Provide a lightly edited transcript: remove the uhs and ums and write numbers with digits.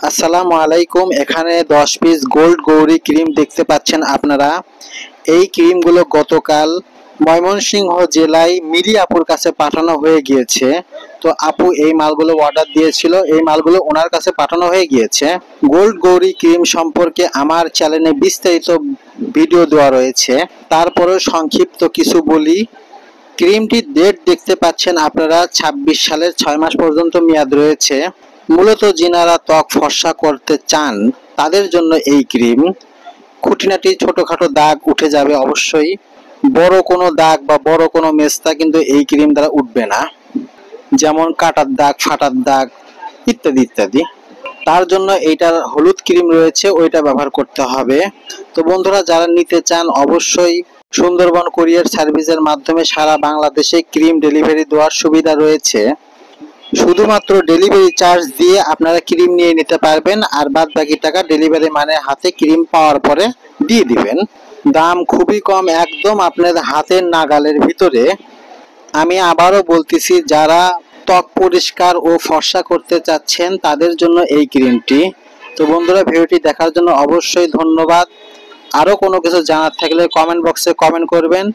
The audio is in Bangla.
আসসালামু আলাইকুম। এখানে 10 পিস গোল্ড গৌরী ক্রিম দেখতে পাচ্ছেন আপনারা। এই ক্রিমগুলো গতকাল ময়মনসিংহ জেলায় মিলি আপুর কাছে পাঠানো হয়ে গিয়েছে। তো আপু এই মালগুলো অর্ডার দিয়েছিল, এই মালগুলো ওনার কাছে পাঠানো হয়ে গিয়েছে। গোল্ড গৌরী ক্রিম সম্পর্কে আমার চ্যানেলে বিস্তারিত ভিডিও দেওয়া রয়েছে, তারপরেও সংক্ষিপ্ত কিছু বলি। ক্রিমটির ডেট দেখতে পাচ্ছেন আপনারা, 26 সালের 6 মাস পর্যন্ত মেয়াদ রয়েছে। মূলত যিনারা ত্বক ফর্সা করতে চান তাদের জন্য এই ক্রিম। খুঁটিনাটি ছোটখাটো দাগ উঠে যাবে অবশ্যই, বড় কোনো দাগ বা বড় কোনো মেস্তা কিন্তু এই ক্রিম দ্বারা উঠবে না, যেমন কাটার দাগ, ফাটার দাগ ইত্যাদি ইত্যাদি। তার জন্য এইটার হলুদ ক্রিম রয়েছে, ওইটা ব্যবহার করতে হবে। তো বন্ধুরা, যারা নিতে চান অবশ্যই সুন্দরবন কুরিয়ার সার্ভিসের মাধ্যমে সারা বাংলাদেশে ক্রিম ডেলিভারি দেওয়ার সুবিধা রয়েছে। শুধুমাত্র ডেলিভারি চার্জ দিয়ে আপনারা ক্রিম নিয়ে নিতে পারবেন, আর বাদ বাকি টাকা ডেলিভারি ম্যানের হাতে ক্রিম পাওয়ার পরে দিয়ে দিবেন। দাম খুবই কম, একদম আপনার হাতের নাগালের ভিতরে। আমি আবারও বলতেছি, যারা ত্বক পরিষ্কার ও ফর্সা করতে চাচ্ছেন তাদের জন্য এই ক্রিমটি। তো বন্ধুরা, ভিডিওটি দেখার জন্য অবশ্যই ধন্যবাদ। আরও কোনো কিছু জানার থাকলে কমেন্ট বক্সে কমেন্ট করবেন।